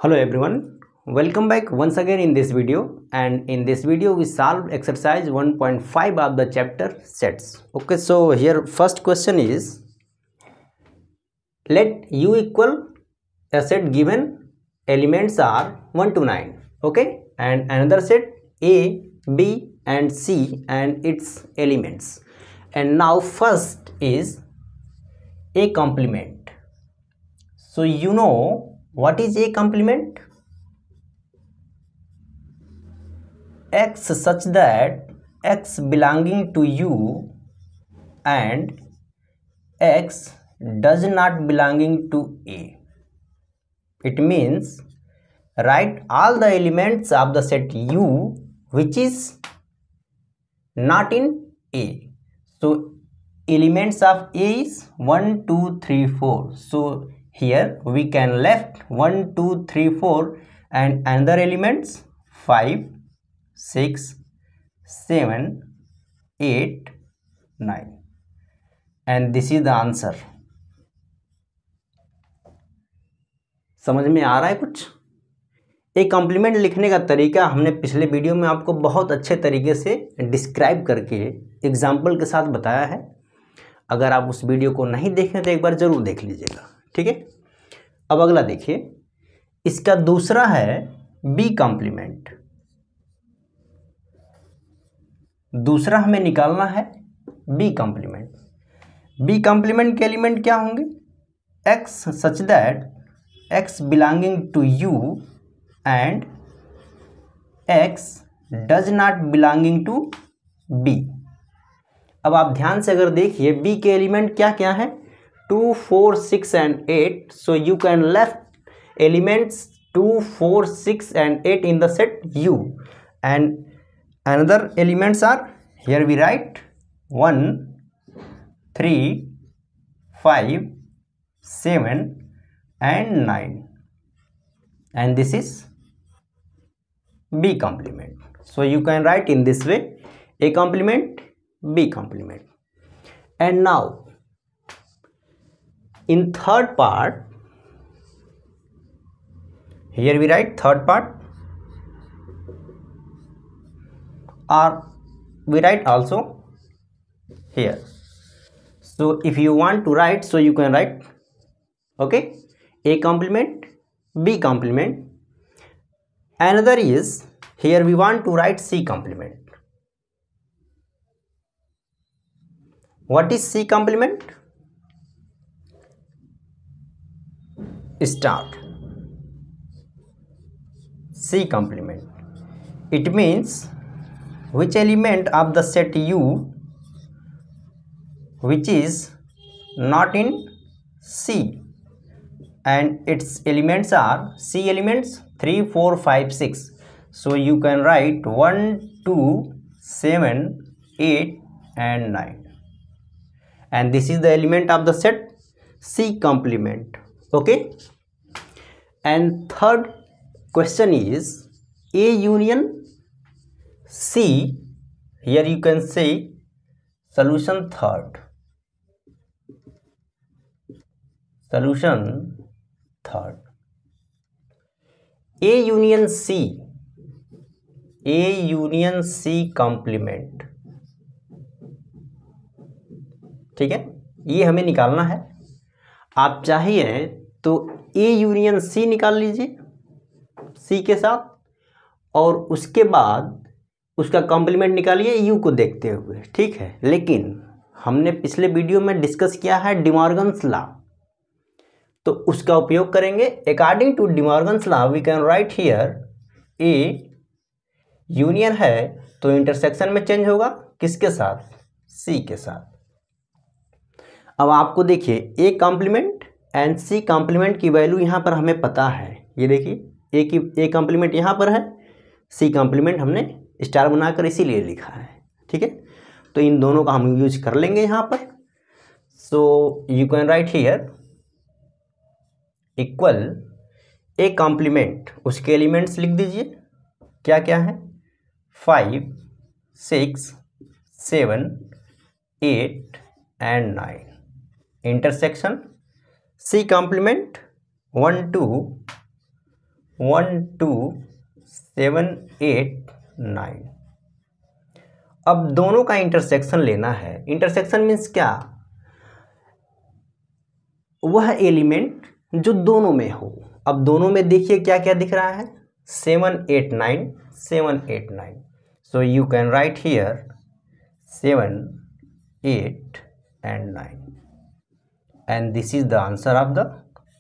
Hello everyone, welcome back once again in this video, and in this video we solved exercise 1.5 of the chapter sets. Okay, so here first question is, let U equal a set given elements are 1 to 9, okay, and another set A, B and C and its elements. And now first is A complement. So you know what is A complement? X such that X belonging to U and X does not belonging to A. It means write all the elements of the set U which is not in A. So elements of A is 1, 2, 3, 4. So here we can left 1, 2, 3, 4 and another elements 5, 6, 7, 8, 9 and this is the answer. समझ में आ रहा है कुछ? एक complement लिखने का तरीका हमने पिछले वीडियो में आपको बहुत अच्छे तरीके से डिस्क्राइब करके एग्जाम्पल के साथ बताया है. अगर आप उस वीडियो को नहीं देखें तो एक बार ज़रूर देख लीजिएगा. ठीक है. अब अगला देखिए, इसका दूसरा है बी कॉम्प्लीमेंट. दूसरा हमें निकालना है बी कॉम्प्लीमेंट. बी कॉम्प्लीमेंट के एलिमेंट क्या होंगे? X such that x belonging to U and x does not belonging to B. अब आप ध्यान से अगर देखिए बी के एलिमेंट क्या क्या है? 2, 4, 6 and 8. So you can left elements 2, 4, 6 and 8 in the set U, and another elements are, here we write 1, 3, 5, 7 and 9, and this is B complement. So you can write in this way: A complement, B complement. And now in third part, here we write third part, or we write also here. So if you want to write, so you can write, okay, A complement, B complement. Another is, here we want to write C complement. What is C complement? Start. C complement. It means which element of the set U which is not in C, and its elements are C elements 3, 4, 5, 6. So you can write 1, 2, 7, 8 and 9, and this is the element of the set C complement. Okay. And third question is A union C. Here you can say solution third. Solution third. A union C. A union C complement. ठीक है, ये हमें निकालना है. आप चाहिए तो A union C निकाल लीजिए C के साथ, और उसके बाद उसका कॉम्प्लीमेंट निकालिए U को देखते हुए. ठीक है, लेकिन हमने पिछले वीडियो में डिस्कस किया है डिमॉर्गन्स लॉ, तो उसका उपयोग करेंगे. According to De Morgan's law we can write here A union है तो इंटरसेक्शन में चेंज होगा किसके साथ? C के साथ. अब आपको देखिए A complement and C complement की वैल्यू यहाँ पर हमें पता है. ये देखिए A कॉम्प्लीमेंट यहाँ पर है, C कॉम्प्लीमेंट हमने स्टार बनाकर इसीलिए लिखा है. ठीक है, तो इन दोनों का हम यूज कर लेंगे यहाँ पर. So you can write here equal A complement, उसके एलिमेंट्स लिख दीजिए. क्या क्या है? 5, 6, 7, 8 and 9. Intersection C complement 1, 2, 1 2 7 8 9। अब दोनों का इंटरसेक्शन लेना है। इंटरसेक्शन मीन्स क्या? वह एलिमेंट जो दोनों में हो। अब दोनों में देखिए क्या क्या दिख रहा है, 7 8 9 7 8 9। सो you can write here 7 8 and 9, and this is the answer of the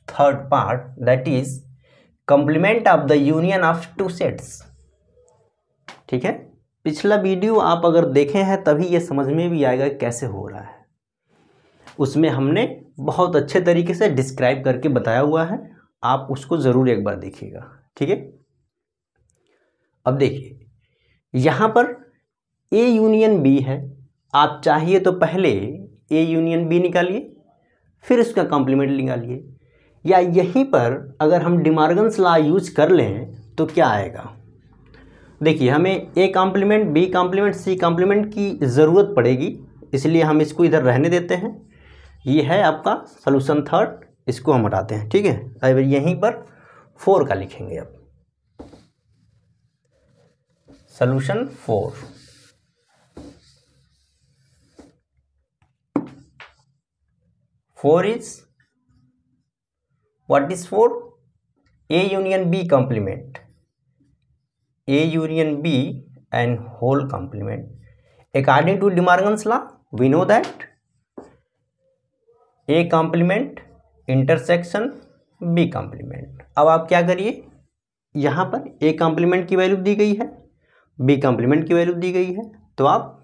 third part, that is complement of the union of two sets। ठीक है, पिछला वीडियो आप अगर देखे हैं तभी ये समझ में भी आएगा कैसे हो रहा है। उसमें हमने बहुत अच्छे तरीके से डिस्क्राइब करके बताया हुआ है, आप उसको ज़रूर एक बार देखिएगा। ठीक है, अब देखिए यहाँ पर ए यूनियन बी है। आप चाहिए तो पहले ए यूनियन बी निकालिए, फिर उसका कॉम्प्लीमेंट निकालिए, या यहीं पर अगर हम डिमॉर्गन्स लॉ यूज कर लें तो क्या आएगा। देखिए हमें A complement, B complement, C complement की ज़रूरत पड़ेगी, इसलिए हम इसको इधर रहने देते हैं। ये है आपका सॉल्यूशन थर्ड, इसको हम हटाते हैं। ठीक है, अब यहीं पर 4 का लिखेंगे। अब solution 4, is what is 4? A union B complement, A union B and whole complement। According to De Morgan's law we know that A complement intersection B complement। अब आप क्या करिए, यहाँ पर A complement की वैल्यू दी गई है, B complement की वैल्यू दी गई है, तो आप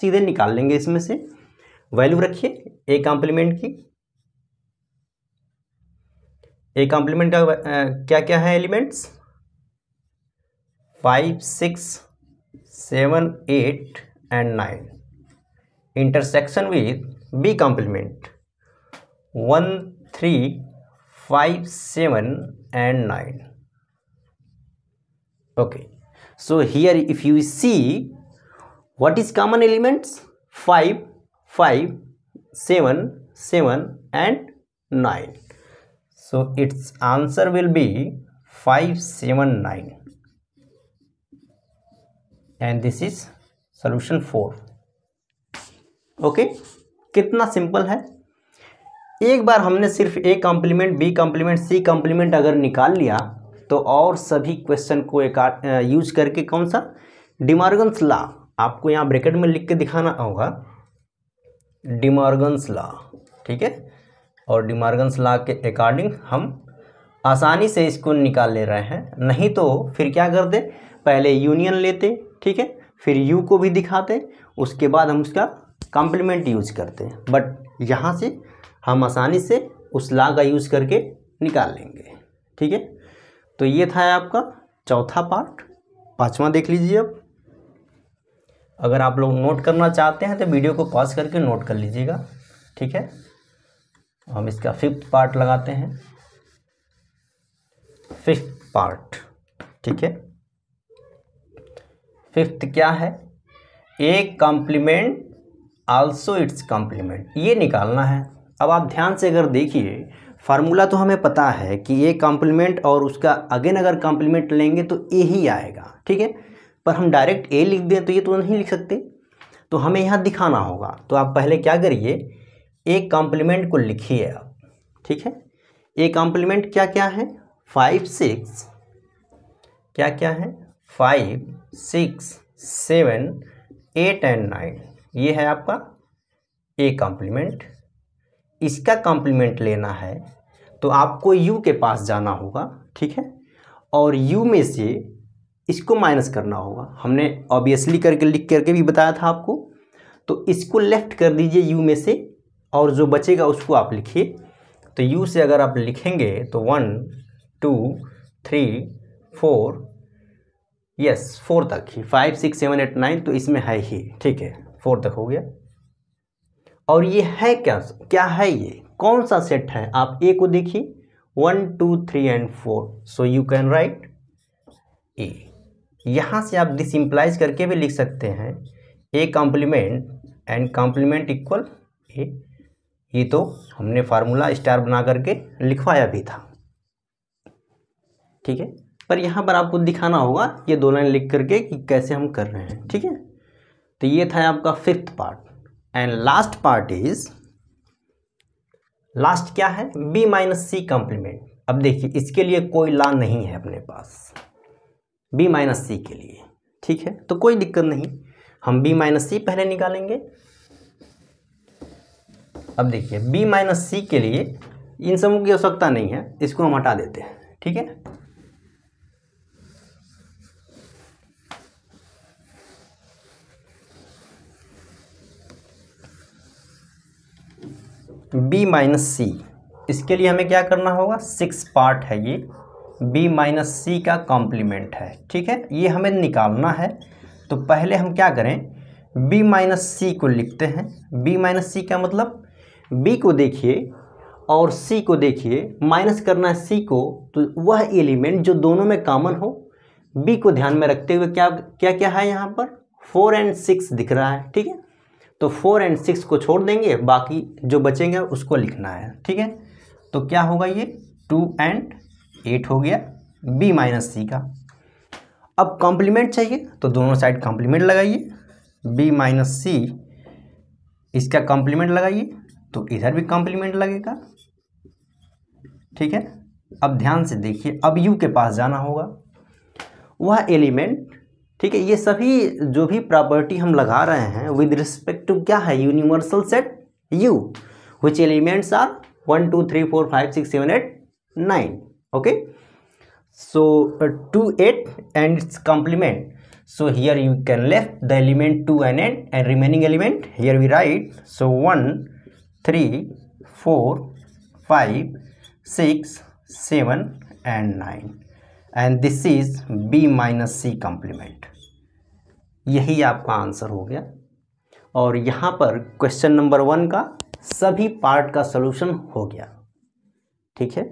सीधे निकाल लेंगे इसमें से। वैल्यू रखिए ए कॉम्प्लीमेंट की। ए कॉम्प्लीमेंट का क्या क्या है elements, 5 6 7 8 and 9। Intersection with B complement 1 3 5 7 and 9। Okay, so here if you see what is common elements, 5 5 7 7 and 9। so its answer will be 5 7 9, and this is solution 4। Okay, कितना simple है। एक बार हमने सिर्फ A complement, B complement, C complement अगर निकाल लिया तो और सभी क्वेश्चन को एक यूज करके कौन सा, डे मॉर्गन्स लॉ, आपको यहाँ ब्रैकेट में लिख के दिखाना होगा डे मॉर्गन्स लॉ। ठीक है, और डे मॉर्गन्स लॉ के अकॉर्डिंग हम आसानी से इसको निकाल ले रहे हैं। नहीं तो फिर क्या करते, पहले यूनियन लेते, ठीक है, फिर यू को भी दिखाते, उसके बाद हम उसका कॉम्प्लीमेंट यूज करते। बट यहाँ से हम आसानी से उस लॉ का यूज करके निकाल लेंगे। ठीक है, तो ये था आपका चौथा पार्ट। पांचवा देख लीजिए। अब अगर आप लोग नोट करना चाहते हैं तो वीडियो को पॉज करके नोट कर लीजिएगा। ठीक है, हम इसका 5th पार्ट लगाते हैं। 5th पार्ट, ठीक है, 5th क्या है, A complement also its complement, ये निकालना है। अब आप ध्यान से अगर देखिए, फार्मूला तो हमें पता है कि ए कॉम्प्लीमेंट और उसका अगेन अगर कॉम्प्लीमेंट लेंगे तो ए ही आएगा। ठीक है, पर हम डायरेक्ट ए लिख दें तो ये तो नहीं लिख सकते, तो हमें यहाँ दिखाना होगा। तो आप पहले क्या करिए, ए कॉम्प्लीमेंट को लिखिए आप। ठीक है, ए कॉम्प्लीमेंट क्या क्या है, 5 6, क्या क्या है, 5 6 7 8 and 9, ये है आपका ए कॉम्प्लीमेंट। इसका कॉम्प्लीमेंट लेना है तो आपको यू के पास जाना होगा। ठीक है, और यू में से इसको माइनस करना होगा। हमने ऑब्वियसली करके लिख करके भी बताया था आपको। तो इसको लेफ्ट कर दीजिए यू में से, और जो बचेगा उसको आप लिखिए। तो यू से अगर आप लिखेंगे तो 1 2 3 4, यस 4 तक ही, 5 6 7 8 9 तो इसमें है ही। ठीक है, 4 तक हो गया। और ये है क्या, क्या है ये, कौन सा सेट है, आप ए को देखिए, 1 2 3 and 4। So you can write A. यहाँ से आप डिसिम्प्लाइज करके भी लिख सकते हैं A complement and complement equal A. ये तो हमने फार्मूला स्टार बना करके लिखवाया भी था। ठीक है, पर यहाँ पर आपको दिखाना होगा ये 2 लाइन लिख करके कि कैसे हम कर रहे हैं। ठीक है, तो ये था आपका 5th part. And last part is, last क्या है, b माइनस सी कॉम्प्लीमेंट। अब देखिए इसके लिए कोई लॉ नहीं है अपने पास b माइनस सी के लिए। ठीक है, तो कोई दिक्कत नहीं, हम b माइनस सी पहले निकालेंगे। अब देखिए b माइनस सी के लिए इन सबों की आवश्यकता नहीं है, इसको हम हटा देते हैं। ठीक है, b माइनस सी, इसके लिए हमें क्या करना होगा, 6 पार्ट है ये, b माइनस सी का कॉम्प्लीमेंट है। ठीक है, ये हमें निकालना है। तो पहले हम क्या करें, b माइनस सी को लिखते हैं। b माइनस सी का मतलब b को देखिए और c को देखिए, माइनस करना है c को, तो वह एलिमेंट जो दोनों में कॉमन हो। b को ध्यान में रखते हुए क्या क्या क्या है यहाँ पर, 4 और 6 दिख रहा है। ठीक है, तो 4 और 6 को छोड़ देंगे, बाकी जो बचेंगे उसको लिखना है। ठीक है, तो क्या होगा, ये 2 और 8 हो गया b माइनस सी का। अब कॉम्प्लीमेंट चाहिए तो दोनों साइड कॉम्प्लीमेंट लगाइए, b माइनस सी इसका कॉम्प्लीमेंट लगाइए तो इधर भी कॉम्प्लीमेंट लगेगा। ठीक है, अब ध्यान से देखिए, अब u के पास जाना होगा, वह एलिमेंट। ठीक है, ये सभी जो भी प्रॉपर्टी हम लगा रहे हैं विद रिस्पेक्ट टू क्या है, universal set u, which elements are 1 2 3 4 5 6 7 8 9। Okay, so 2 8 and its complement. So here you can left the element 2 and 8 and remaining element here we write. So 1 3 4 5 6 7 and 9 and this is b minus c complement. यही आपका answer हो गया। और यहाँ पर question number 1 का सभी part का सॉल्यूशन हो गया। ठीक है,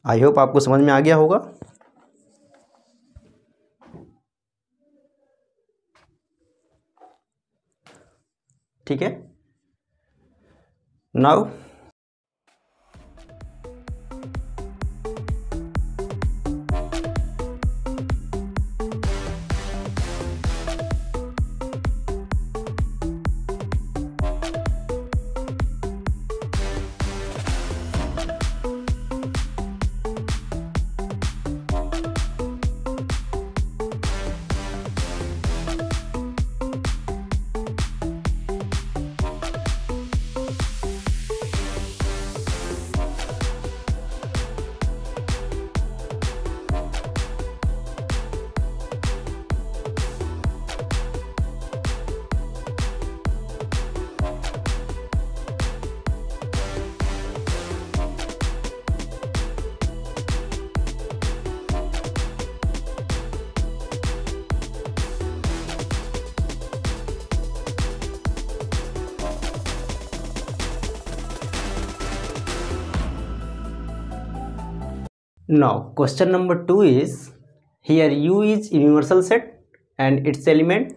आई होप आपको समझ में आ गया होगा। ठीक है, now now question number 2 is, here u is universal set and its element,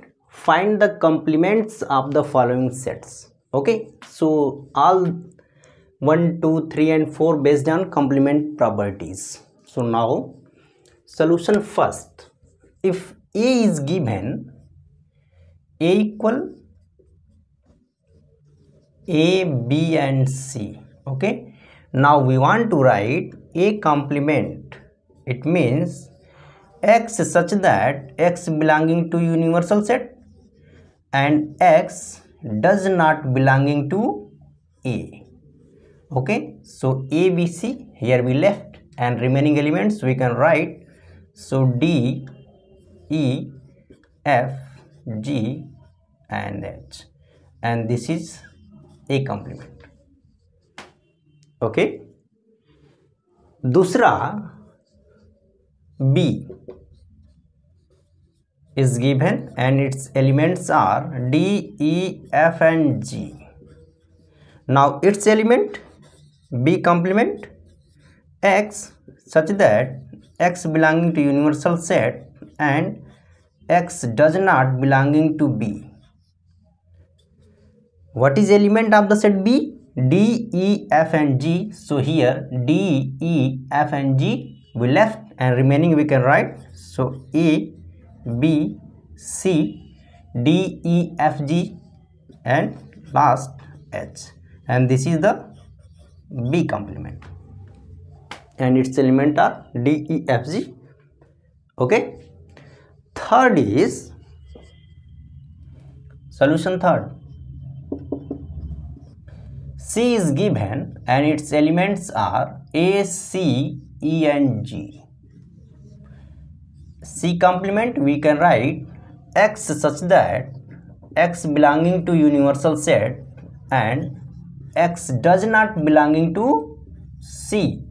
find the complements of the following sets. Okay, so all 1 2 3 and 4 based on complement properties. So now solution first, if a is given, a equal a, b and c. Okay, now we want to write a complement. It means x such that x belonging to universal set and x does not belonging to a. Okay, so a, b, c here we left and remaining elements we can write. So d, e, f, g and h, and this is a complement. Okay, दूसरा b is given and its elements are d, e, f and g. Now its element b complement x such that x belonging to universal set and x does not belonging to b. What is element of the set b? D, E, F and G. So here D, E, F and G we left and remaining we can write. So A, B, C, D, E, F, G and last H, and this is the B complement and its element are D, E, F, G. Okay. Third is solution. Third, C is given and its elements are A, C, E and G. C complement we can write X such that X belonging to universal set and X does not belonging to C.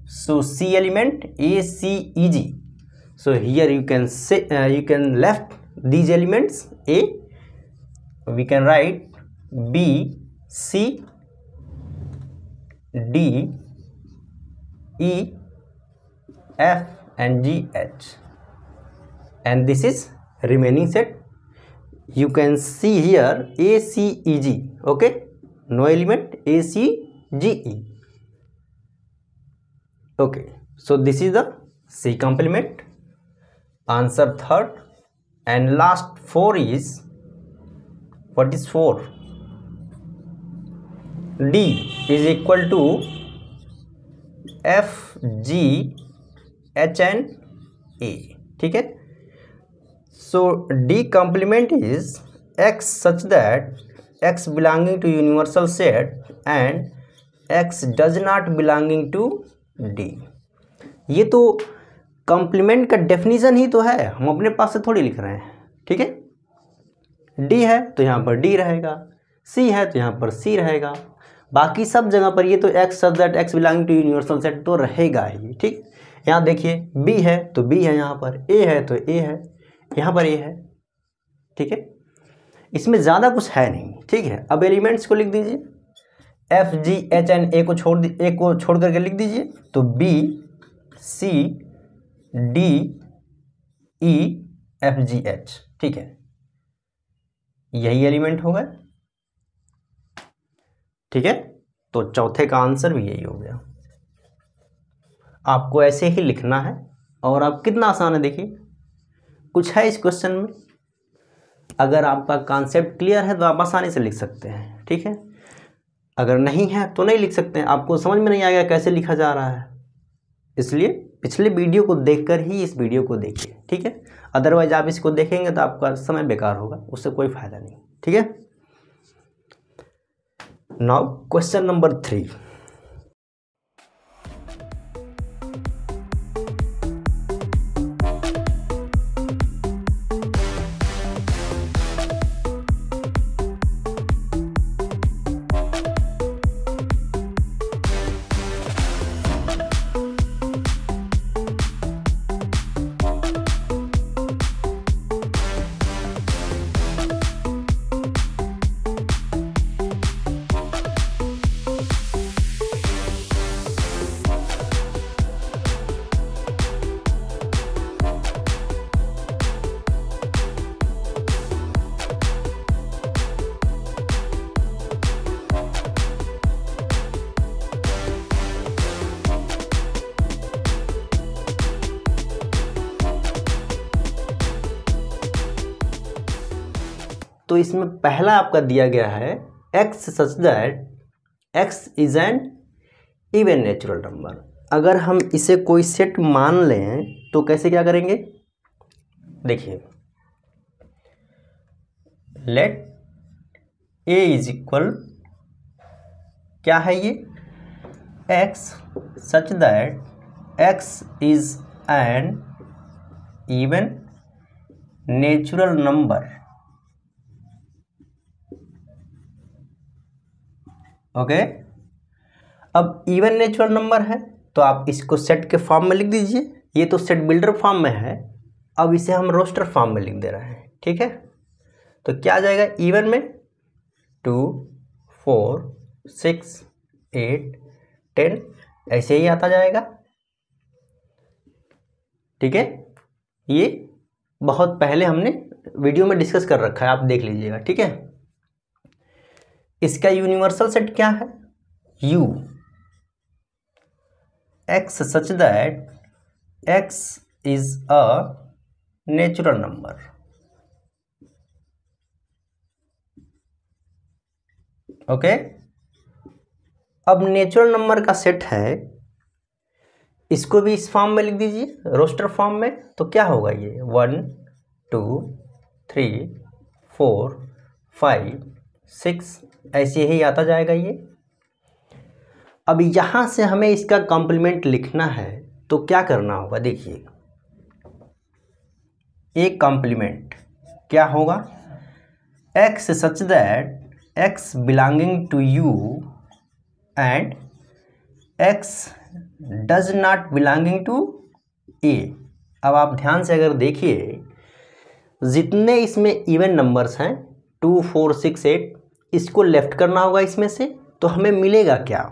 So C element A, C, E, G. So here you can say you can left these elements. A we can write B, C, D, E, F and G, H, and this is remaining set. You can see here A, C, E, G. Okay, no element A, C, G, E. Okay, so this is the C complement. Answer third. And last 4 is, what is 4? D is equal to F, G, H and A. ठीक है. So D complement is X such that X belonging to universal set and X does not belonging to D. ये तो complement का definition ही तो है, हम अपने पास से थोड़ी लिख रहे हैं. ठीक है. डी है तो यहाँ पर डी रहेगा, सी है तो यहाँ पर सी रहेगा, बाकी सब जगह पर ये तो x such that x belonging to universal set तो रहेगा ही. ठीक. यहाँ देखिए बी है तो बी है, यहाँ पर ए है तो ए है, यहाँ पर ए है. ठीक है. इसमें ज़्यादा कुछ है नहीं. ठीक है. अब एलिमेंट्स को लिख दीजिए. एफ, जी, एच एंड ए को छोड़ करके लिख दीजिए. तो बी, सी, डी, ई, एफ, जी, एच. ठीक है. यही एलिमेंट हो गए. ठीक है. तो चौथे का आंसर भी यही हो गया. आपको ऐसे ही लिखना है और आप कितना आसान है देखिए. कुछ है इस क्वेश्चन में. अगर आपका कॉन्सेप्ट क्लियर है तो आप आसानी से लिख सकते हैं. ठीक है. अगर नहीं है तो नहीं लिख सकते हैं. आपको समझ में नहीं आएगा कैसे लिखा जा रहा है, इसलिए पिछले वीडियो को देखकर ही इस वीडियो को देखिए. ठीक है. अदरवाइज आप इसको देखेंगे तो आपका समय बेकार होगा, उससे कोई फायदा नहीं. ठीक है. Now question number 3. तो इसमें पहला आपका दिया गया है x such that x is N even natural number. अगर हम इसे कोई सेट मान लें तो कैसे क्या करेंगे देखिए. लेट a इज इक्वल, क्या है ये, x such that x is N even natural number. Okay. अब इवन नेचुरल नंबर है तो आप इसको सेट के फॉर्म में लिख दीजिए. ये तो सेट बिल्डर फॉर्म में है, अब इसे हम रोस्टर फॉर्म में लिख दे रहे हैं. ठीक है. तो क्या आ जाएगा इवन में 2, 4, 6, 8, 10 ऐसे ही आता जाएगा. ठीक है. ये बहुत पहले हमने वीडियो में डिस्कस कर रखा है, आप देख लीजिएगा. ठीक है. इसका यूनिवर्सल सेट क्या है, U. X such that x is a natural number. Okay, अब नेचुरल नंबर का सेट है, इसको भी इस फॉर्म में लिख दीजिए, रोस्टर फॉर्म में। तो क्या होगा ये 1 2 3 4 5 6 ऐसे ही आता जाएगा ये। अब यहाँ से हमें इसका कॉम्प्लीमेंट लिखना है, तो क्या करना होगा, देखिए एक कॉम्प्लीमेंट क्या होगा, x such that x belonging to U and x does not belonging to A. अब आप ध्यान से अगर देखिए, जितने इसमें इवन नंबर्स हैं 2 4 6 8, इसको लेफ्ट करना होगा इसमें से, तो हमें मिलेगा क्या,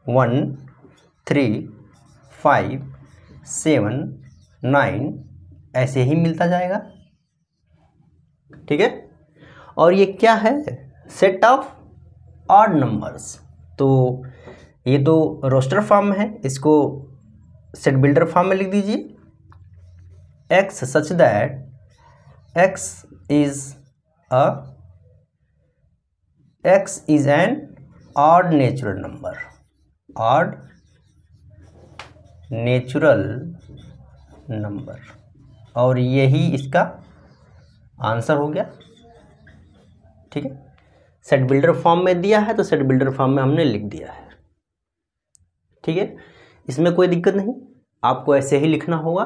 1 3 5 7 9 ऐसे ही मिलता जाएगा। ठीक है, और ये क्या है, सेट ऑफ ऑड नंबर्स। तो ये तो रोस्टर फॉर्म है, इसको सेट बिल्डर फॉर्म में लिख दीजिए, x such that x is an odd natural number, odd natural number, और यही इसका आंसर हो गया। ठीक है, सेट बिल्डर फॉर्म में दिया है तो सेट बिल्डर फॉर्म में हमने लिख दिया है। ठीक है, इसमें कोई दिक्कत नहीं, आपको ऐसे ही लिखना होगा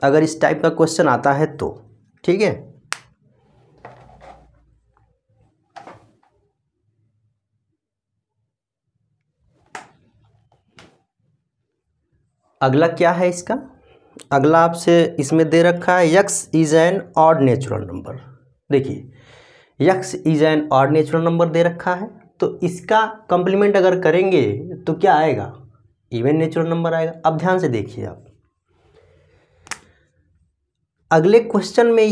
अगर इस टाइप का क्वेश्चन आता है तो। ठीक है, अगला क्या है इसका, अगला आपसे इसमें दे रखा है x is an odd natural number. देखिए x is an odd natural number दे रखा है, तो इसका कॉम्प्लीमेंट अगर करेंगे तो क्या आएगा, इवन नेचुरल नंबर आएगा। अब ध्यान से देखिए आप, अगले क्वेश्चन में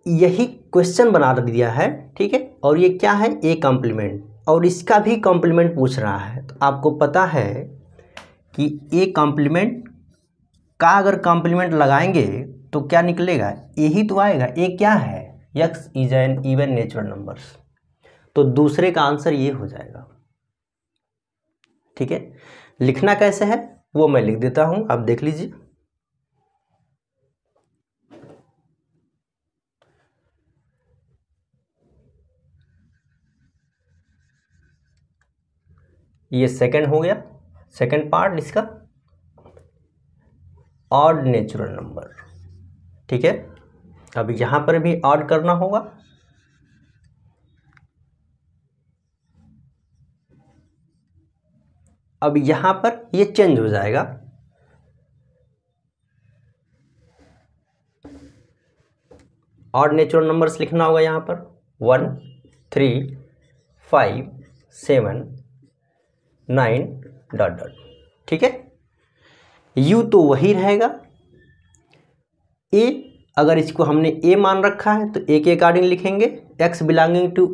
यही क्वेश्चन बना दिया है। ठीक है, और ये क्या है, ए कॉम्प्लीमेंट, और इसका भी कॉम्प्लीमेंट पूछ रहा है। तो आपको पता है कि ए कॉम्प्लीमेंट का अगर कॉम्प्लीमेंट लगाएंगे तो क्या निकलेगा, ए ही तो आएगा। ए क्या है, x is N even natural numbers, तो दूसरे का आंसर ये हो जाएगा। ठीक है, लिखना कैसे है वो मैं लिख देता हूं, आप देख लीजिए। ये सेकंड हो गया, सेकंड पार्ट इसका, ऑड नेचुरल नंबर। ठीक है, अब यहां पर भी ऑड करना होगा। अब यहां पर ये चेंज हो जाएगा, ऑड नेचुरल नंबर्स लिखना होगा यहां पर 1 3 5 7 9 डॉट डॉट। ठीक है, यू तो वही रहेगा, ए अगर इसको हमने ए मान रखा है तो ए के अकॉर्डिंग लिखेंगे, x belonging to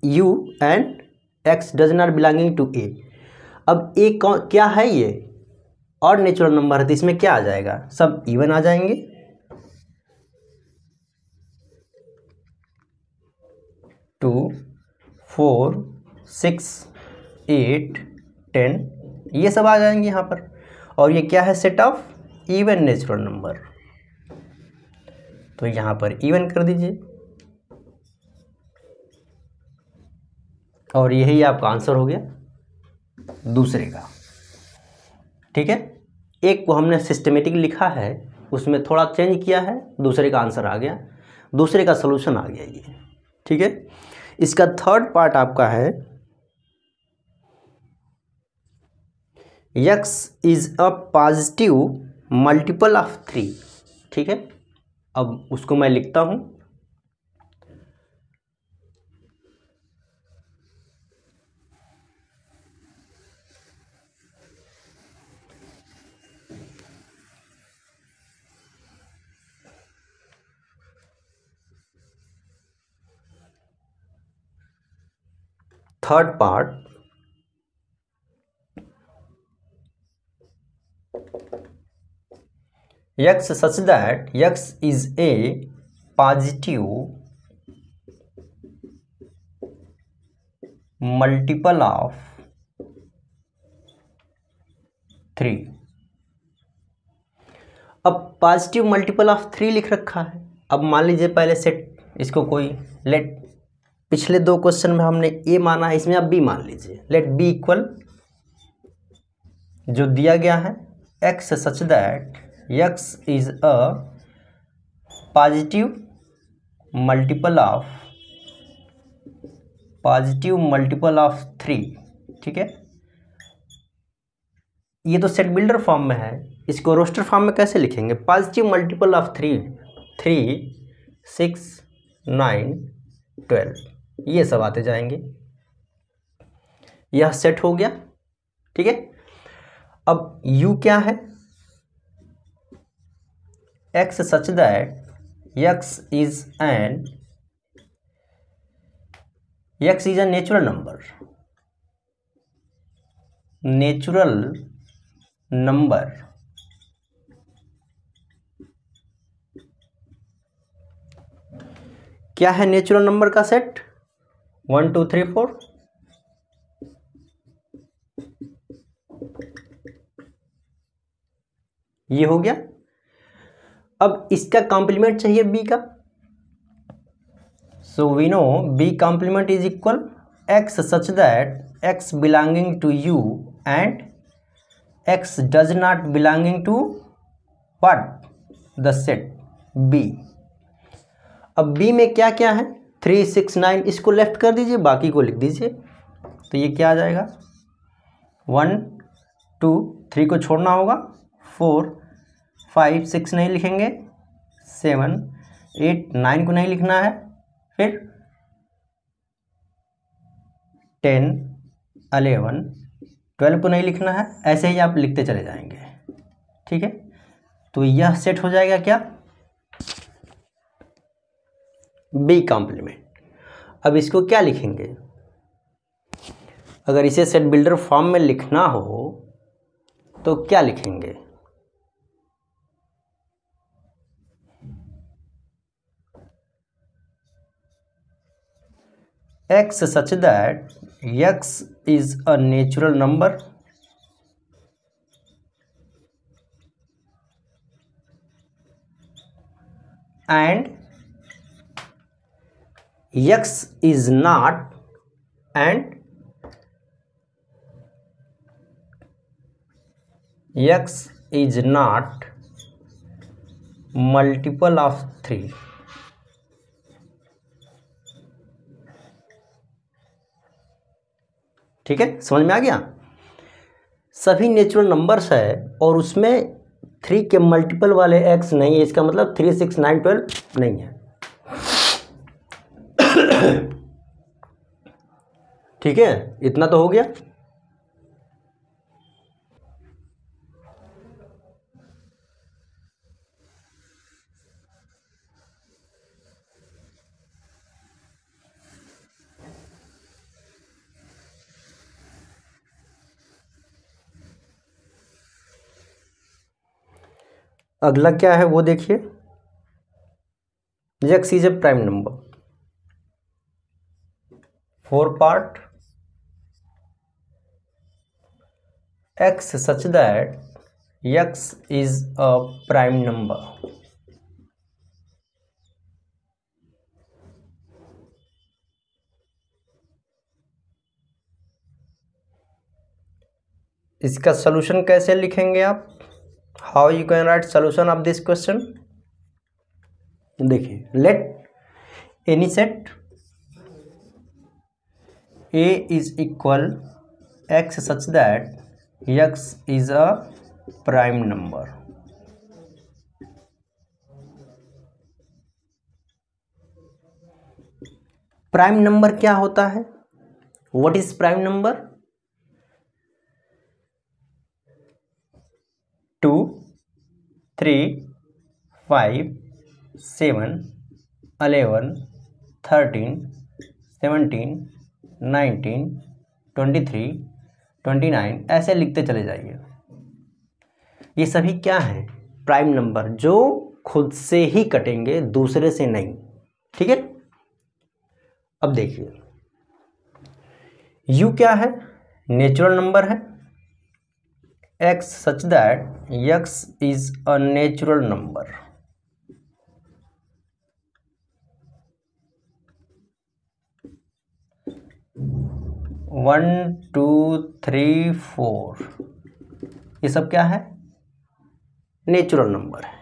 U and x does not belonging to A. अब ए क्या है, ये और नेचुरल नंबर है, तो इसमें क्या आ जाएगा, सब इवन आ जाएंगे। 2 4 6 8 10 ये सब आ जाएंगे यहाँ पर, और ये क्या है, set of even natural number, तो यहाँ पर इवन कर दीजिए, और यही आपका आंसर हो गया दूसरे का। ठीक है, एक को हमने सिस्टमेटिक लिखा है, उसमें थोड़ा चेंज किया है, दूसरे का आंसर आ गया, दूसरे का सलूशन आ गया ये। ठीक है, इसका थर्ड पार्ट आपका है x is a positive multiple of 3। ठीक है, अब उसको मैं लिखता हूं, third part x such that x is a positive multiple of 3। अब पॉजिटिव मल्टीपल ऑफ 3 लिख रखा है। अब मान लीजिए पहले सेट इसको कोई लेट, पिछले 2 क्वेश्चन में हमने ए माना है, इसमें अब बी मान लीजिए। लेट बी इक्वल जो दिया गया है x such that x is a positive multiple of 3। ठीक है, ये तो सेट बिल्डर फॉर्म में है, इसको रोस्टर फॉर्म में कैसे लिखेंगे? पॉजिटिव मल्टीपल ऑफ 3, 6, 9, 12, ये सब आते जाएंगे। यह सेट हो गया। ठीक है, अब u क्या है? x such that x is a natural number क्या है? नेचुरल नंबर का सेट 1 2 3 4। ये हो गया। अब इसका कॉम्प्लीमेंट चाहिए b का, so we know b complement is equal x such that x belonging to u and x does not belonging to what? The set b। अब b में क्या क्या है? 3 6 9, इसको लेफ्ट कर दीजिए, बाकी को लिख दीजिए। तो ये क्या आ जाएगा? 1 2 3 को छोड़ना होगा, 4 5 6 नहीं लिखेंगे, 7 8 9 को नहीं लिखना है, फिर 10 11 12 को नहीं लिखना है। ऐसे ही आप लिखते चले जाएंगे। ठीक है, तो यह सेट हो जाएगा क्या? B complement. अब इसको क्या लिखेंगे? अगर इसे सेट बिल्डर फॉर्म में लिखना हो तो क्या लिखेंगे? x such that x is a natural number and x is not multiple of 3। ठीक है, समझ में आ गया? सभी नेचुरल नंबर्स है और उसमें 3 के मल्टीपल वाले x नहीं है, इसका मतलब 3 6 9 12 नहीं है। ठीक है, इतना तो हो गया। अगला क्या है वो देखिए। x is a prime number, 4 part x such that x is a prime number। इसका सॉल्यूशन कैसे लिखेंगे आप? How you can write solution of this question? देखिए, let any set a is equal x such that x is a prime number। Prime number क्या होता है? What is prime number? 2 3 5 7 11 13 17 19 23 29, ऐसे लिखते चले जाइए। ये सभी क्या हैं? प्राइम नंबर, जो खुद से ही कटेंगे, दूसरे से नहीं। ठीक है, अब देखिए u क्या है? नेचुरल नंबर है। x such that x is a natural number. One two three four, ये सब क्या है? नेचुरल नंबर है।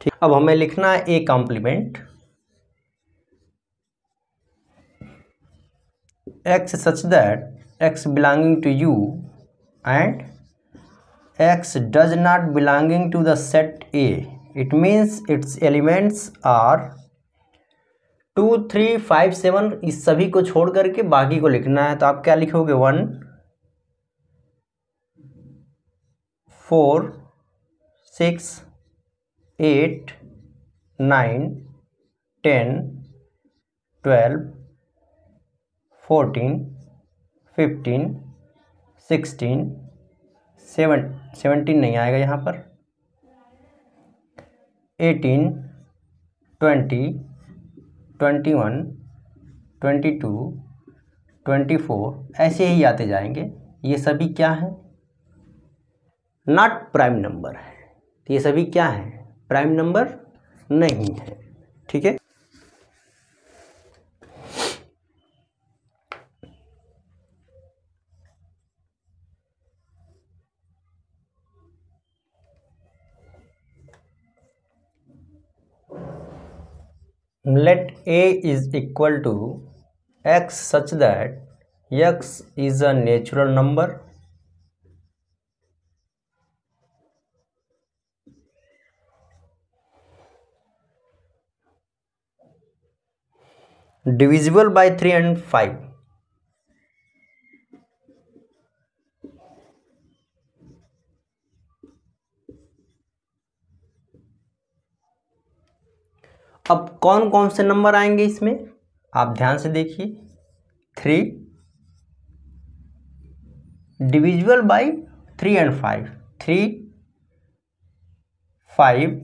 ठीक, अब हमें लिखना है A complement x such that x belonging to u and x does not belonging to the set A. It means its elements are 2 3 5 7, इस सभी को छोड़ करके बाकी को लिखना है। तो आप क्या लिखोगे? 1 4 6 8 9 10 12 14 15 16 17 नहीं आएगा यहाँ पर, 18 20 21 22 24, ऐसे ही आते जाएंगे। ये सभी क्या है? नॉट प्राइम नंबर है। तो ये सभी क्या है? प्राइम नंबर नहीं है। ठीक है, let A is equal to x such that x is a natural number divisible by 3 and 5. अब कौन कौन से नंबर आएंगे इसमें, आप ध्यान से देखिए। 3 डिविजिबल बाय 3 एंड 5, 3 5,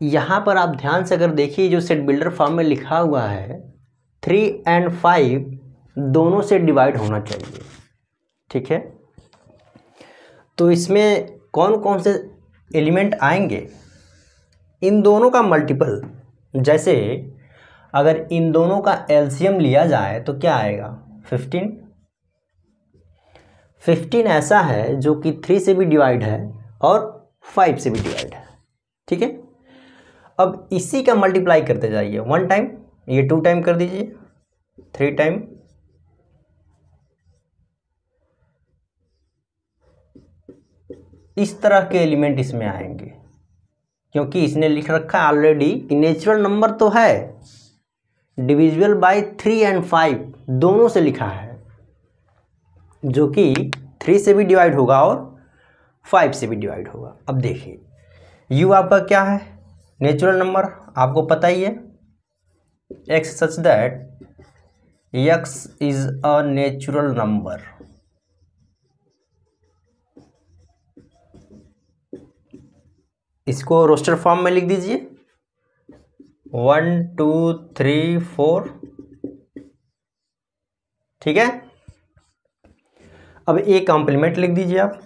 यहाँ पर आप ध्यान से अगर देखिए जो सेट बिल्डर फॉर्म में लिखा हुआ है 3 एंड 5 दोनों से डिवाइड होना चाहिए। ठीक है, तो इसमें कौन कौन से एलिमेंट आएंगे? इन दोनों का मल्टीपल, जैसे अगर इन दोनों का एलसीएम लिया जाए तो क्या आएगा? 15। 15 ऐसा है जो कि 3 से भी डिवाइड है और 5 से भी डिवाइड है। ठीक है, अब इसी का मल्टीप्लाई करते जाइए 1 टाइम, ये 2 टाइम कर दीजिए, 3 टाइम, इस तरह के एलिमेंट इसमें आएंगे, क्योंकि इसने लिख रखा है ऑलरेडी कि नेचुरल नंबर तो है, डिविजिबल बाय 3 एंड 5 दोनों से लिखा है, जो कि 3 से भी डिवाइड होगा और 5 से भी डिवाइड होगा। अब देखिए u आपका क्या है? नेचुरल नंबर, आपको पता ही है, x such that x is a natural number. इसको रोस्टर फॉर्म में लिख दीजिए 1 2 3 4। ठीक है, अब ए कॉम्प्लीमेंट लिख दीजिए आप।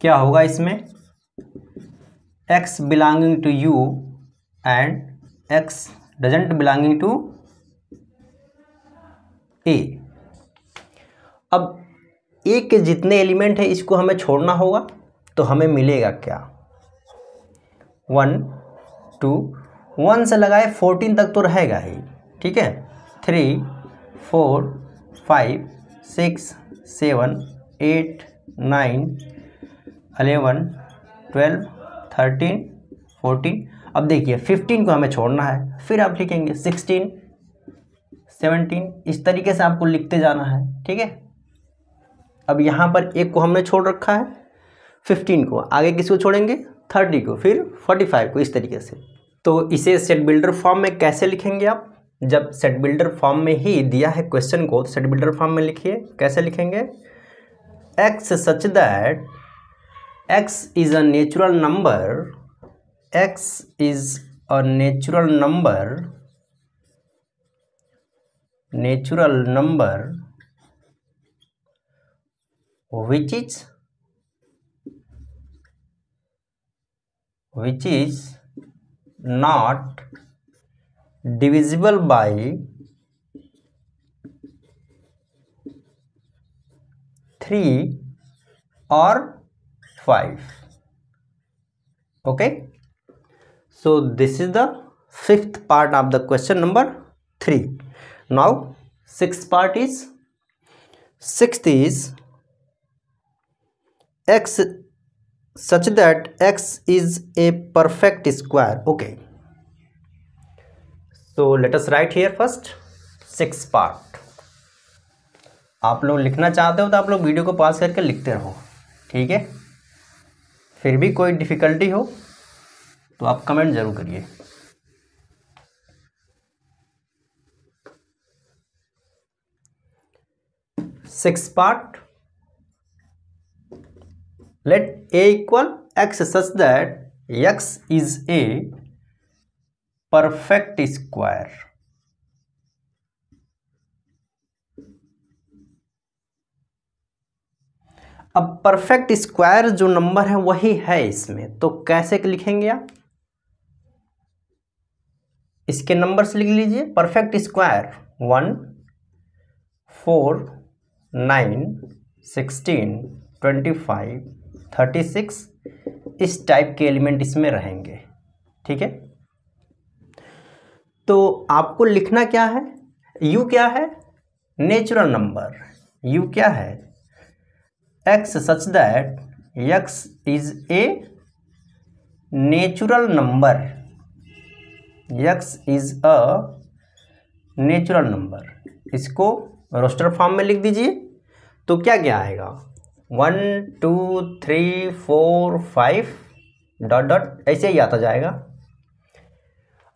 क्या होगा इसमें? x belonging to u and x doesn't belonging to a। अब a के जितने एलिमेंट है इसको हमें छोड़ना होगा, तो हमें मिलेगा क्या? 1 2, 1 से लगाए 14 तक तो रहेगा ही। ठीक है, 3 4 5 6 7 8 9 11 12 13 14। अब देखिए 15 को हमें छोड़ना है, फिर आप लिखेंगे 16 17, इस तरीके से आपको लिखते जाना है। ठीक है, अब यहाँ पर एक को हमने छोड़ रखा है 15 को, आगे किसको छोड़ेंगे? 30 को, फिर 45 को, इस तरीके से। तो इसे सेट बिल्डर फॉर्म में कैसे लिखेंगे आप? जब सेट बिल्डर फॉर्म में ही दिया है क्वेश्चन को तो सेट बिल्डर फॉर्म में लिखिए। कैसे लिखेंगे? x such that x is a natural number, x is a natural number which is not divisible by 3 or 5. Okay, so this is the fifth part of the question number 3. Now sixth is x such that x is a perfect square. Okay, so let us write here first sixth part. आप लोग लिखना चाहते हो तो आप लोग video को pause करके लिखते रहो, ठीक है। फिर भी कोई डिफिकल्टी हो तो आप कमेंट जरूर करिए। Sixth part, let a equal x such that x is a perfect square. अब परफेक्ट स्क्वायर जो नंबर है वही है इसमें, तो कैसे लिखेंगे आप? इसके नंबर से लिख लीजिए। परफेक्ट स्क्वायर 1, 4, 9, 16, 25, 36 इस टाइप के एलिमेंट इसमें रहेंगे, ठीक है। तो आपको लिखना क्या है? u क्या है? Natural number. u क्या है? x such that x is a natural number, x is a natural number. इसको रोस्टर फॉर्म में लिख दीजिए। तो क्या क्या आएगा? 1, 2, 3, 4, 5 डॉट डॉट ऐसे ही आता जाएगा।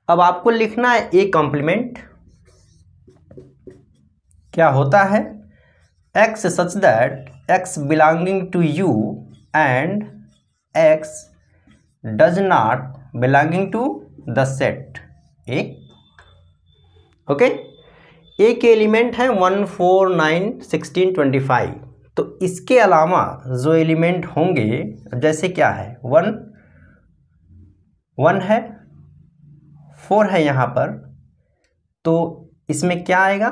अब आपको लिखना है ए कॉम्प्लीमेंट। क्या होता है? x such that x belonging to u and x does not belonging to the set A. Okay, A के एलिमेंट है 1, 4, 9, 16, 25। तो इसके अलावा जो एलिमेंट होंगे, जैसे क्या है, 1 है, 4 है यहाँ पर, तो इसमें क्या आएगा?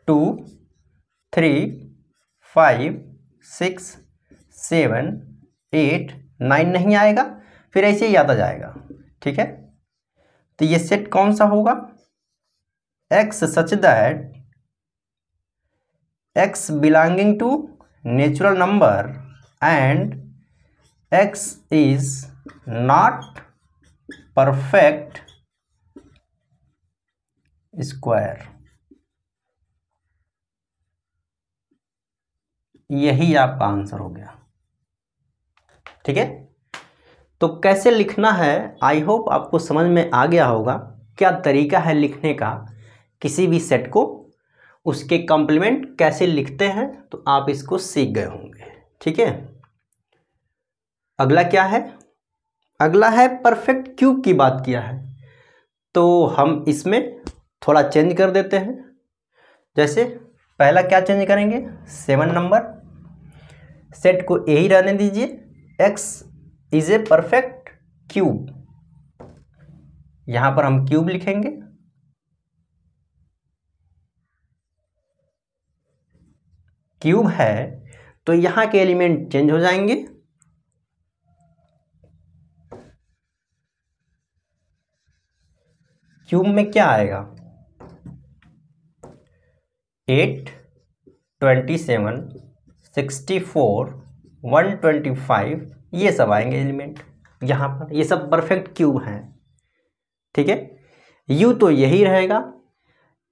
2, 3, 5, 6, 7, 8, 9 नहीं आएगा, फिर ऐसे ही आता जाएगा, ठीक है। तो ये सेट कौन सा होगा? x such that x belonging to natural number and x is not perfect square. यही आपका आंसर हो गया, ठीक है। तो कैसे लिखना है, आई होप आपको समझ में आ गया होगा क्या तरीका है लिखने का। किसी भी सेट को उसके कॉम्प्लीमेंट कैसे लिखते हैं, तो आप इसको सीख गए होंगे, ठीक है। अगला क्या है? अगला है परफेक्ट क्यूब की बात किया है, तो हम इसमें थोड़ा चेंज कर देते हैं। जैसे पहला क्या चेंज करेंगे? 7 नंबर, सेट को यही रहने दीजिए। x is a perfect cube, यहां पर हम क्यूब लिखेंगे। क्यूब है तो यहां के एलिमेंट चेंज हो जाएंगे। क्यूब में क्या आएगा? 8, 27, 64, 125 ये सब आएंगे एलिमेंट यहाँ पर। ये सब परफेक्ट क्यूब हैं, ठीक है। यू तो यही रहेगा,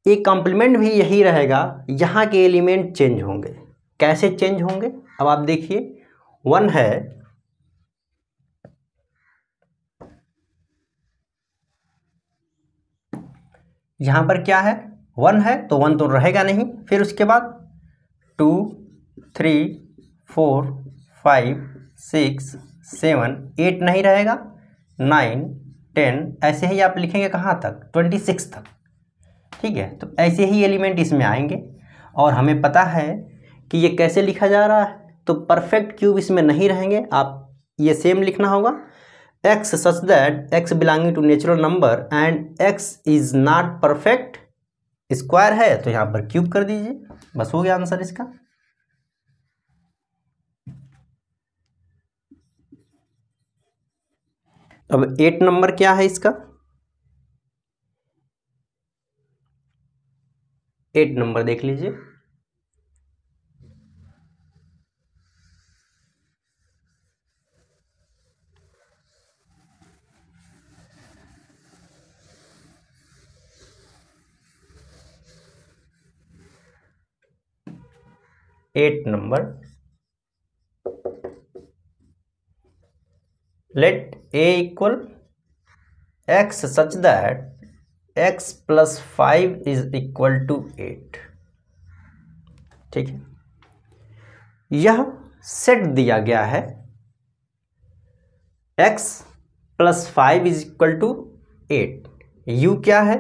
एक कॉम्प्लीमेंट भी यही रहेगा, यहाँ के एलिमेंट चेंज होंगे। कैसे चेंज होंगे? अब आप देखिए, 1 है, यहाँ पर क्या है 1 है तो 1 तो रहेगा नहीं, फिर उसके बाद 2 3 4 5 6 7 8 नहीं रहेगा, 9 10 ऐसे ही आप लिखेंगे कहाँ तक 26 तक। ठीक है, तो ऐसे ही एलिमेंट इसमें आएंगे और हमें पता है कि ये कैसे लिखा जा रहा है, तो परफेक्ट क्यूब इसमें नहीं रहेंगे, आप ये सेम लिखना होगा x such that x belonging to natural number and x is not perfect square है तो यहाँ पर क्यूब कर दीजिए, बस हो गया आंसर इसका। अब 8 नंबर क्या है इसका, 8 नंबर देख लीजिए। Eight number, let a equal x such that x plus 5 is equal to 8। ठीक है, यह सेट दिया गया है x plus 5 is equal to 8। u क्या है,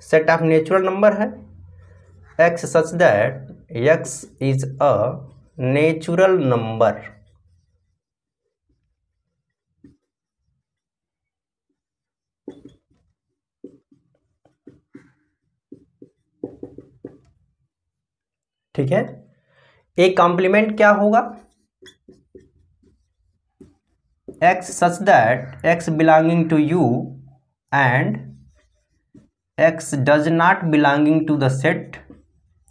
सेट ऑफ नेचुरल नंबर है, x such that x is a natural number. ठीक है, एक कॉम्प्लीमेंट क्या होगा, x such that x belonging to u and x does not belonging to the set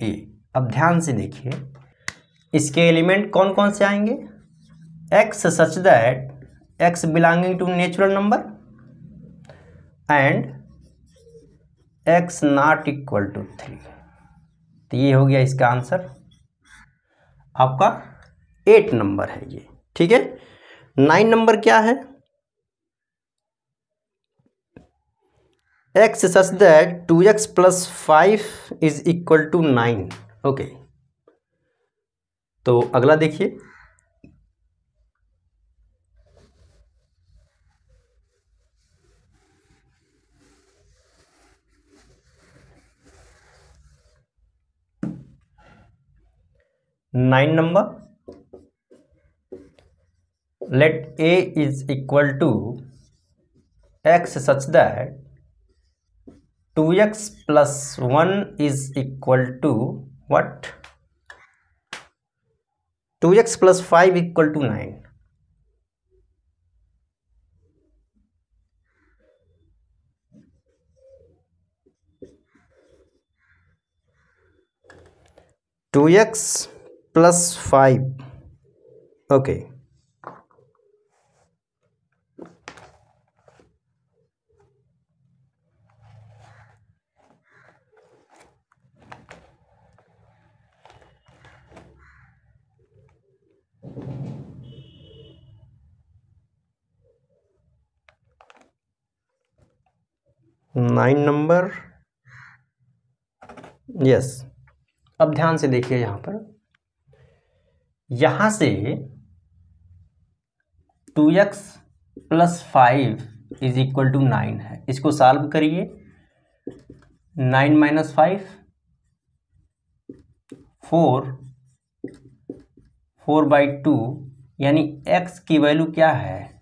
A। अब ध्यान से देखिए इसके एलिमेंट कौन कौन से आएंगे, x such that x belonging to natural number and x not equal to 3। तो ये हो गया इसका आंसर, आपका 8 नंबर है ये। ठीक है, 9 नंबर क्या है, x such that 2x plus 5 is equal to 9। Okay, तो अगला देखिए, nine number, let a is equal to x such that 2x plus 1 is equal to what, 2x plus 5 equal to 9। Two x plus 5, okay, nine number, yes. अब ध्यान से देखिए यहां पर, यहां से 2x plus 5 is equal to 9 है, इसको सॉल्व करिए। 9 माइनस 5 4/2 यानी x की वैल्यू क्या है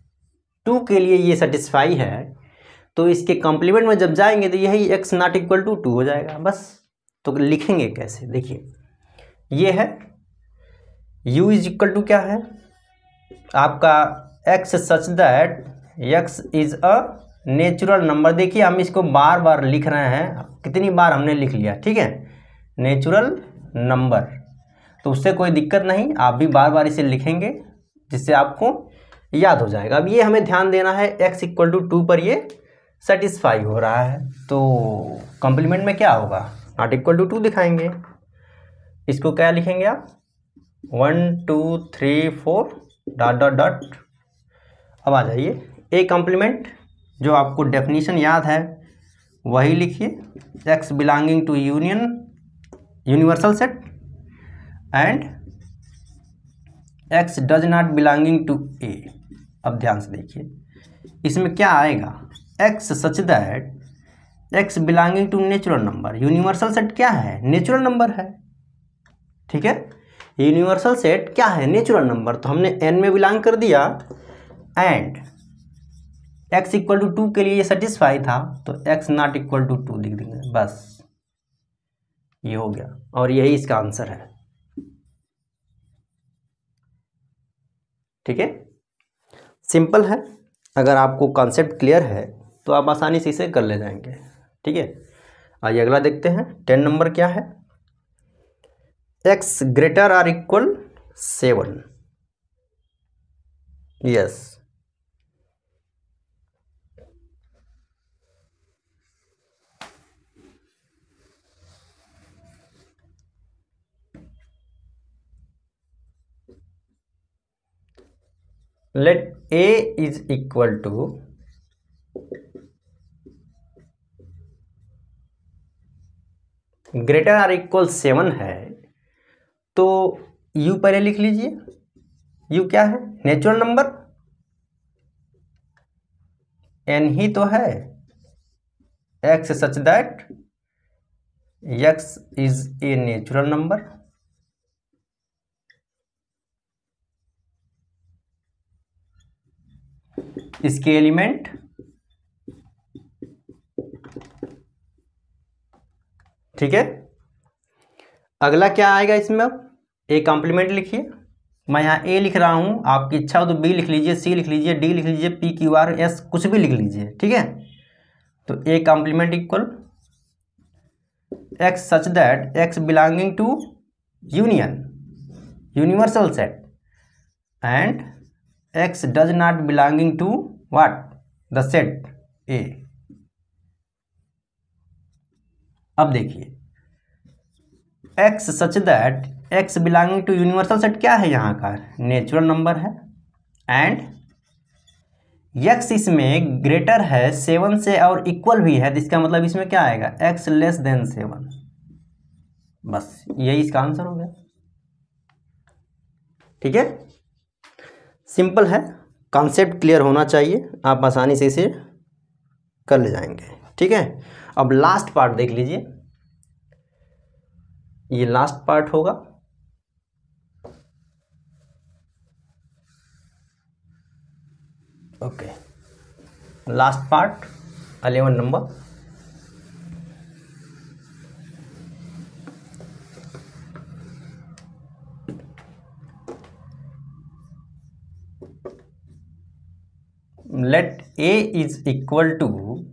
2 के लिए ये सेटिस्फाई है, तो इसके कॉम्प्लीमेंट में जब जाएंगे तो यही x नॉट इक्वल टू 2 हो जाएगा बस। तो लिखेंगे कैसे, देखिए ये है u इज इक्वल टू क्या है आपका x such that x is a natural number. देखिए हम इसको बार बार लिख रहे हैं, कितनी बार हमने लिख लिया, ठीक है, नेचुरल नंबर, तो उससे कोई दिक्कत नहीं, आप भी बार बार इसे लिखेंगे जिससे आपको याद हो जाएगा। अब ये हमें ध्यान देना है x इक्वल टू 2 पर ये सेटिस्फाई हो रहा है, तो कॉम्प्लीमेंट में क्या होगा नॉट इक्वल टू 2 दिखाएंगे। इसको क्या लिखेंगे आप 1 2 3 4 डॉट डॉट डॉट। अब आ जाइए ए कॉम्प्लीमेंट, जो आपको डेफिनेशन याद है वही लिखिए x belonging to universal set and x does not belonging to A. अब ध्यान से देखिए इसमें क्या आएगा, x such that x belonging to natural number. Universal set क्या है, नेचुरल नंबर है, ठीक है। यूनिवर्सल सेट क्या है, नेचुरल नंबर, तो हमने n में बिलोंग कर दिया एंड x इक्वल टू 2 के लिए ये सेटिस्फाई था, तो x नॉट इक्वल टू 2 लिख देंगे, बस ये हो गया और यही इसका आंसर है, ठीक है। सिंपल है, अगर आपको कॉन्सेप्ट क्लियर है तो आप आसानी से इसे कर ले जाएंगे, ठीक है। आइए अगला देखते हैं। 10 नंबर क्या है, x greater or equal 7। Yes, let a is equal to greater or equal 7 है, तो u पहले लिख लीजिए। u क्या है, नेचुरल नंबर, n ही तो है, x such that x is a natural number. इसके एलिमेंट ठीक है। अगला क्या आएगा इसमें, अब ए कॉम्प्लीमेंट लिखिए। मैं यहाँ ए लिख रहा हूँ, आपकी इच्छा हो तो बी लिख लीजिए, सी लिख लीजिए, डी लिख लीजिए, पी क्यू आर एस कुछ भी लिख लीजिए, ठीक है। तो A complement equal x such that x belonging to universal set and x does not belonging to what, the set A. अब देखिए x such that x belonging to universal set क्या है, यहाँ का नेचुरल नंबर है and x इसमें greater है 7 से और इक्वल भी है, तो इसका मतलब इसमें क्या आएगा, एक्स लेस देन 7। बस यही इसका आंसर हो गया, ठीक है। सिंपल है, कॉन्सेप्ट क्लियर होना चाहिए, आप आसानी से इसे कर ले जाएंगे, ठीक है। अब लास्ट पार्ट देख लीजिए, ये लास्ट पार्ट होगा। Okay, last part 11 number. let a is equal to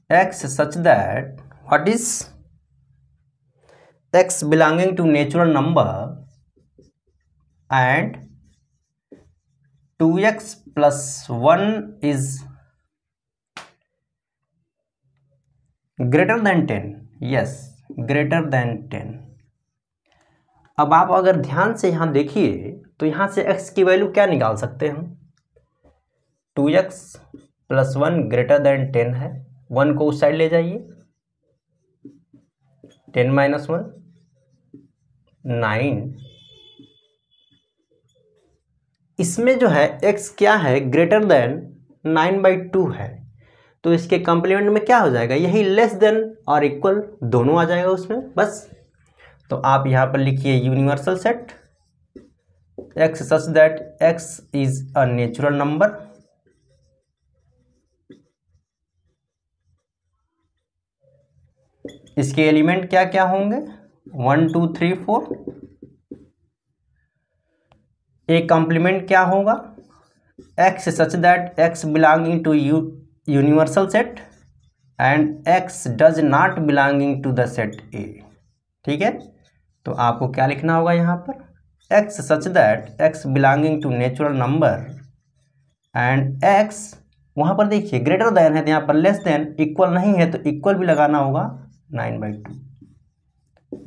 x such that what is x belonging to natural number and 2x plus 1 is greater than 10। yes, greater than 10। अब आप अगर ध्यान से यहाँ देखिए तो यहाँ से x की वैल्यू क्या निकाल सकते हैं हम, 2x प्लस 1 ग्रेटर देन 10 है, 1 को उस साइड ले जाइए, 10 माइनस 1 9। इसमें जो है x क्या है, ग्रेटर देन 9/2 है, तो इसके कॉम्प्लीमेंट में क्या हो जाएगा, यही लेस देन और इक्वल दोनों आ जाएगा उसमें, बस। तो आप यहाँ पर लिखिए universal set x such that x is a natural number इसके एलिमेंट क्या क्या होंगे, 1 2 3 4। ए कॉम्प्लीमेंट क्या होगा, x such that x belonging to universal set and x does not belonging to the set A, ठीक है। तो आपको क्या लिखना होगा यहाँ पर, x such that x belonging to natural number and x, वहाँ पर देखिए ग्रेटर देन है तो यहाँ पर लेस देन, इक्वल नहीं है तो इक्वल भी लगाना होगा 9/2।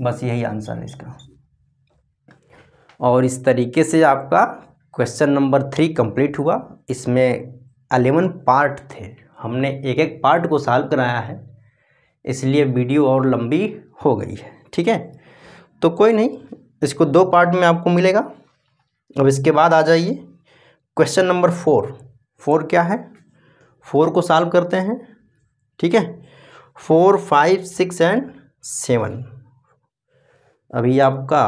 बस यही आंसर है इसका। और इस तरीके से आपका क्वेश्चन नंबर 3 कंप्लीट हुआ। इसमें 11 पार्ट थे, हमने एक एक पार्ट को सॉल्व कराया है, इसलिए वीडियो और लंबी हो गई है। ठीक है, तो कोई नहीं, इसको 2 पार्ट में आपको मिलेगा। अब इसके बाद आ जाइए क्वेश्चन नंबर 4। 4 क्या है, 4 को सॉल्व करते हैं। ठीक है, 4, 5, 6 एंड 7। अभी आपका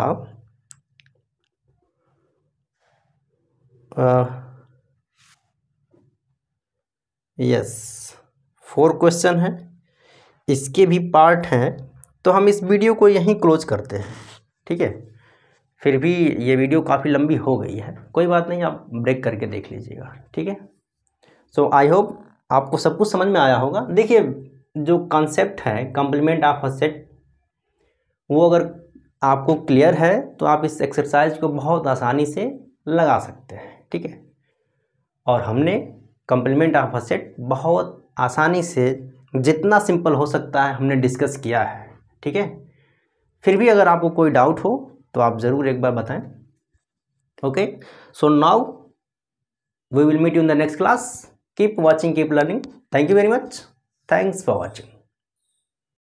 यस 4 क्वेश्चन है, इसके भी पार्ट हैं, तो हम इस वीडियो को यहीं क्लोज करते हैं। ठीक है, फिर भी ये वीडियो काफ़ी लंबी हो गई है, कोई बात नहीं, आप ब्रेक करके देख लीजिएगा। ठीक है, सो आई होप आपको सब कुछ समझ में आया होगा। देखिए, जो कॉन्सेप्ट है कॉम्प्लीमेंट ऑफ अ सेट, वो अगर आपको क्लियर है तो आप इस एक्सरसाइज को बहुत आसानी से लगा सकते हैं। ठीक है, और हमने कॉम्प्लीमेंट ऑफ अ सेट बहुत आसानी से, जितना सिंपल हो सकता है, हमने डिस्कस किया है। ठीक है, फिर भी अगर आपको कोई डाउट हो तो आप ज़रूर एक बार बताएं। Okay, so now we will meet you in the next class. Keep watching, keep learning. Thank you very much, thanks for watching.